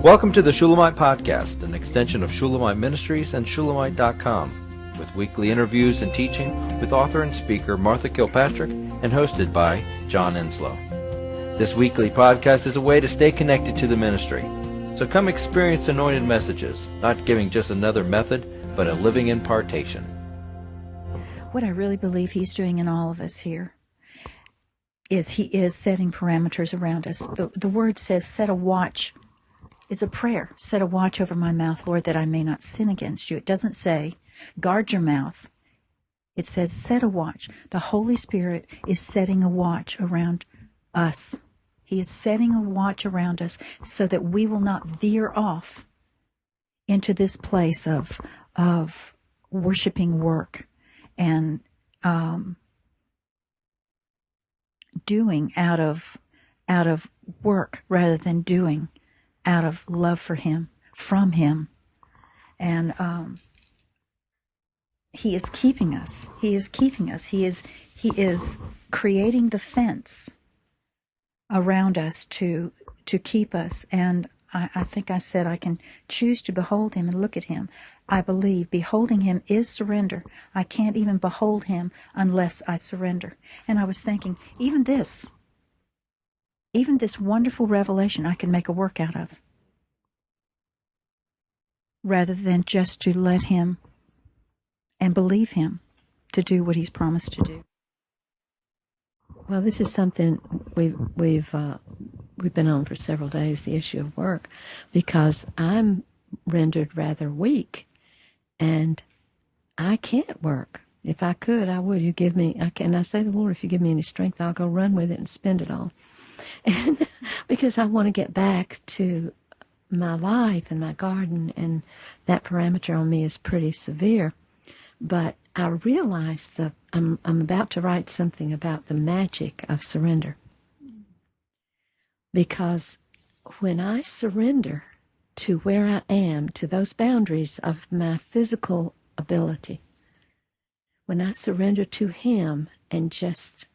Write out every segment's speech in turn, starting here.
Welcome to the Shulamite Podcast, an extension of Shulamite Ministries and Shulamite.com, with weekly interviews and teaching with author and speaker Martha Kilpatrick and hosted by John Enslow. This weekly podcast is a way to stay connected to the ministry. So come experience anointed messages, not giving just another method, but a living impartation. What I really believe he's doing in all of us here is he is setting parameters around us. The word says, set a watch. Is a prayer. Set a watch over my mouth, Lord, that I may not sin against you. It doesn't say, guard your mouth. It says, set a watch. The Holy Spirit is setting a watch around us. He is setting a watch around us so that we will not veer off into this place of worshiping work and doing out of work rather than doing out of love for him, from him. And he is keeping us. He is keeping us. He is creating the fence around us to keep us. And I think I said I can choose to behold him and look at him. I believe beholding him is surrender. I can't even behold him unless I surrender. And I was thinking, even this wonderful revelation I can make a work out of, rather than just to let him and believe him to do what he's promised to do. Well, this is something we've been on for several days, the issue of work, because I'm rendered rather weak, and I can't work. If I could, I would. And I say to the Lord, if you give me any strength, I'll go run with it and spend it all. And because I want to get back to my life and my garden, and that parameter on me is pretty severe. But I realize that I'm about to write something about the magic of surrender. Because when I surrender to where I am, to those boundaries of my physical ability, when I surrender to him and just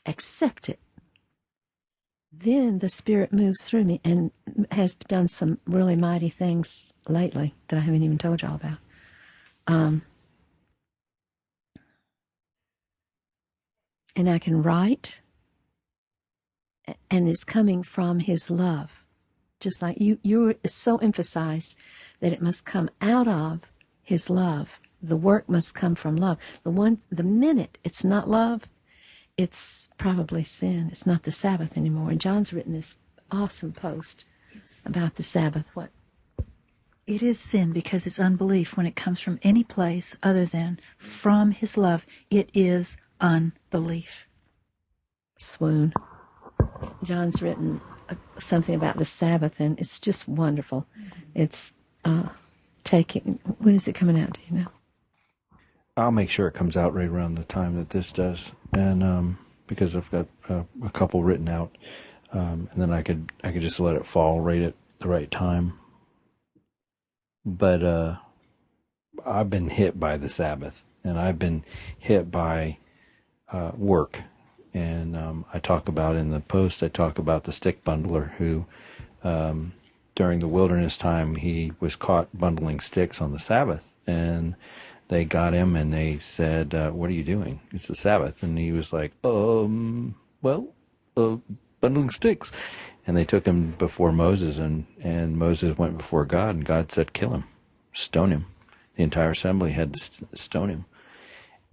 accept it, then the Spirit moves through me and has done some really mighty things lately that I haven't even told y'all about. And I can write, and it's coming from his love. Just like you so emphasized that it must come out of his love. The work must come from love. The minute it's not love, it's probably sin. It's not the Sabbath anymore. And John's written this awesome post about the Sabbath. What? It is sin because it's unbelief when it comes from any place other than from his love. It is unbelief. Swoon. John's written something about the Sabbath, and it's just wonderful. It's when is it coming out? Do you know? I'll make sure it comes out right around the time that this does, and because I've got a couple written out, and then I could just let it fall right at the right time. But I've been hit by the Sabbath, and I've been hit by work, and I talk about in the post. I talk about the stick bundler who, during the wilderness time, he was caught bundling sticks on the Sabbath, and they got him and they said, what are you doing? It's the Sabbath. And he was like, bundling sticks. And they took him before Moses, and Moses went before God, and God said, kill him, stone him. The entire assembly had to stone him.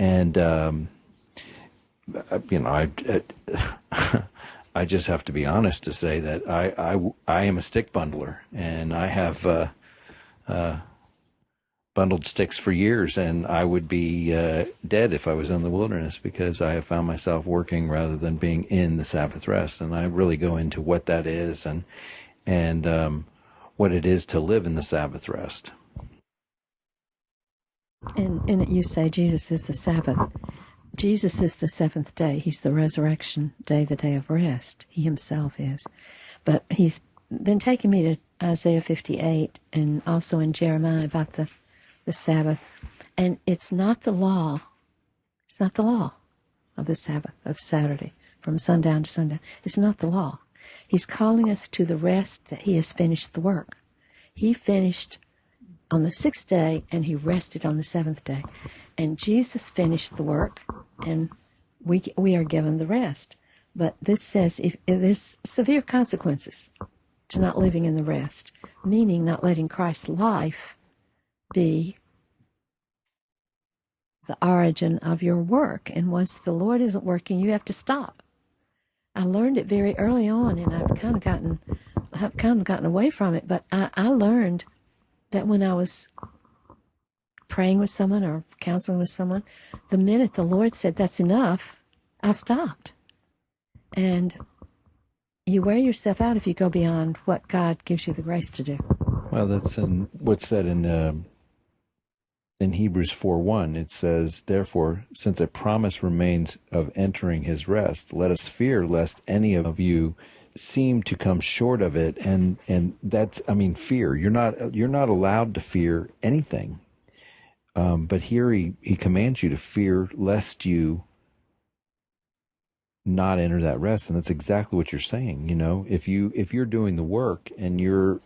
And, I just have to be honest to say that I am a stick bundler, and I have bundled sticks for years, and I would be dead if I was in the wilderness, because I have found myself working rather than being in the Sabbath rest. And I really go into what that is and what it is to live in the Sabbath rest. And in it you say Jesus is the Sabbath. Jesus is the seventh day. He's the resurrection day, the day of rest. He himself is. But he's been taking me to Isaiah 58 and also in Jeremiah about the Sabbath. And it's not the law. It's not the law of the Sabbath, of Saturday, from sundown to sundown. It's not the law. He's calling us to the rest that he has finished the work. He finished on the 6th day, and he rested on the 7th day. And Jesus finished the work, and we are given the rest. But this says if there's severe consequences to not living in the rest, meaning not letting Christ's life be the origin of your work. And once the Lord isn't working, you have to stop. I learned it very early on, and I've kind of gotten away from it. But I learned that when I was praying with someone or counseling with someone, the minute the Lord said that's enough, I stopped. And you wear yourself out if you go beyond what God gives you the grace to do. Well, that's what's said in Hebrews 4:1. It says, "Therefore, since a promise remains of entering his rest, let us fear lest any of you seem to come short of it." And that's, fear. You're not allowed to fear anything. But here he commands you to fear lest you not enter that rest, and that's exactly what you're saying. If you're doing the work and you're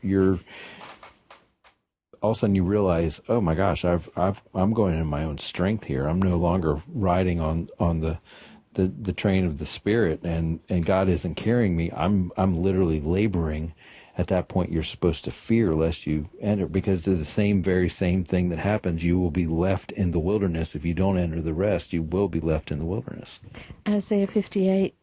all of a sudden you realize, oh my gosh, I'm going in my own strength here. I'm no longer riding on the train of the Spirit, and God isn't carrying me. I'm literally laboring. At that point, you're supposed to fear lest you enter, because they're the very same thing that happens. You will be left in the wilderness. If you don't enter the rest, you will be left in the wilderness. Isaiah 58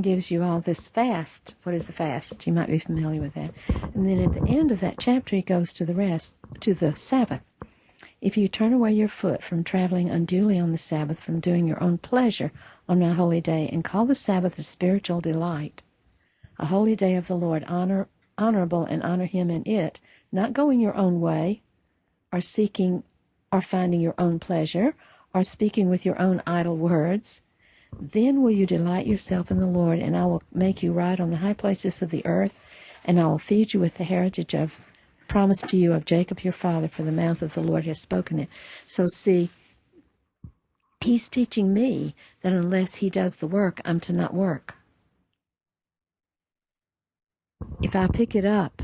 gives you all this fast. What is the fast? You might be familiar with that. And then at the end of that chapter, he goes to the rest, to the Sabbath. If you turn away your foot from traveling unduly on the Sabbath, from doing your own pleasure on my holy day, and call the Sabbath a spiritual delight, a holy day of the Lord, honorable, and honor him in it, not going your own way, or seeking or finding your own pleasure, or speaking with your own idle words, then will you delight yourself in the Lord, and I will make you ride on the high places of the earth, and I will feed you with the heritage of promised to you of Jacob your father, for the mouth of the Lord has spoken it. So see, he's teaching me that unless he does the work, I'm to not work. If I pick it up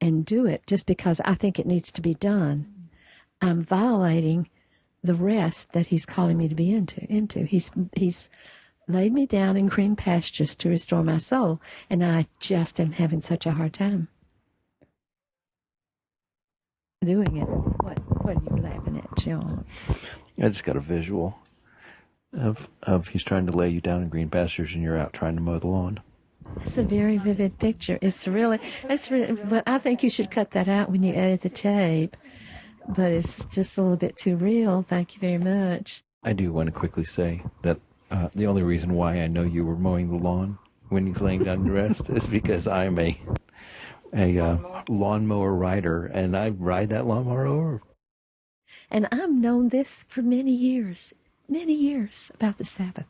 and do it just because I think it needs to be done, I'm violating the rest that he's calling me to be into. He's laid me down in green pastures to restore my soul, and I just am having such a hard time doing it. What are you laughing at, John? I just got a visual of he's trying to lay you down in green pastures, and you're out trying to mow the lawn. It's a very vivid picture. It's really, but I think you should cut that out when you edit the tape. But it's just a little bit too real. Thank you very much. I do want to quickly say that the only reason why I know you were mowing the lawn when he's laying down to rest is because I'm a lawnmower rider, and I ride that lawnmower over. And I've known this for many years about the Sabbath.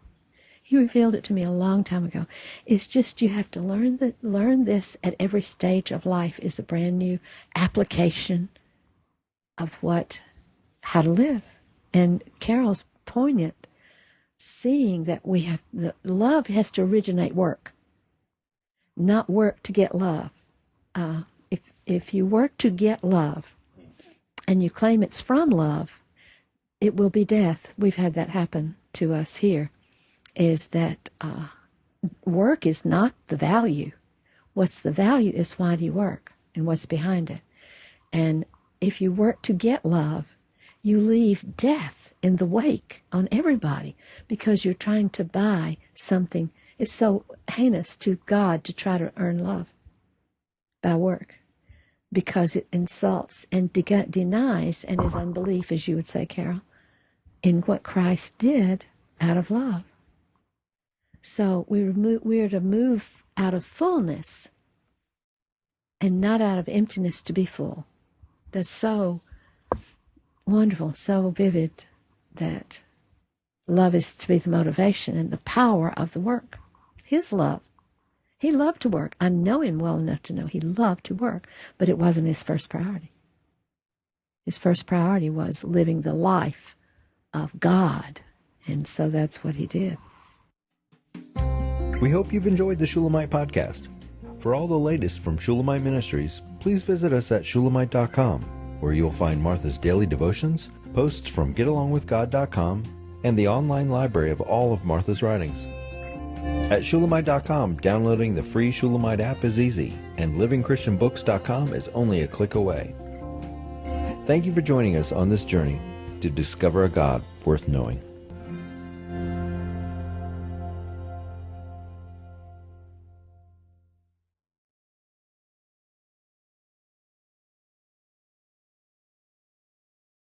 He revealed it to me a long time ago. It's just you have to learn this at every stage of life is a brand new application of how to live. And Carol's poignant, seeing that we have the love has to originate work, not work to get love. If you work to get love and you claim it's from love, it will be death. We've had that happen to us here, is that work is not the value. What's the value is why do you work and what's behind it. And if you work to get love, you leave death in the wake on everybody because you're trying to buy something. It's so heinous to God to try to earn love by work because it insults and denies and is unbelief, as you would say, Carol, in what Christ did out of love. So we're to move out of fullness and not out of emptiness to be full. That's so wonderful, so vivid, that love is to be the motivation and the power of the work. His love. He loved to work. I know him well enough to know he loved to work, but it wasn't his first priority. His first priority was living the life of God, and so that's what he did. We hope you've enjoyed the Shulamite podcast. For all the latest from Shulamite Ministries, please visit us at shulamite.com, where you'll find Martha's daily devotions, posts from getalongwithgod.com, and the online library of all of Martha's writings. At shulamite.com, downloading the free Shulamite app is easy, and livingchristianbooks.com is only a click away. Thank you for joining us on this journey to discover a God worth knowing.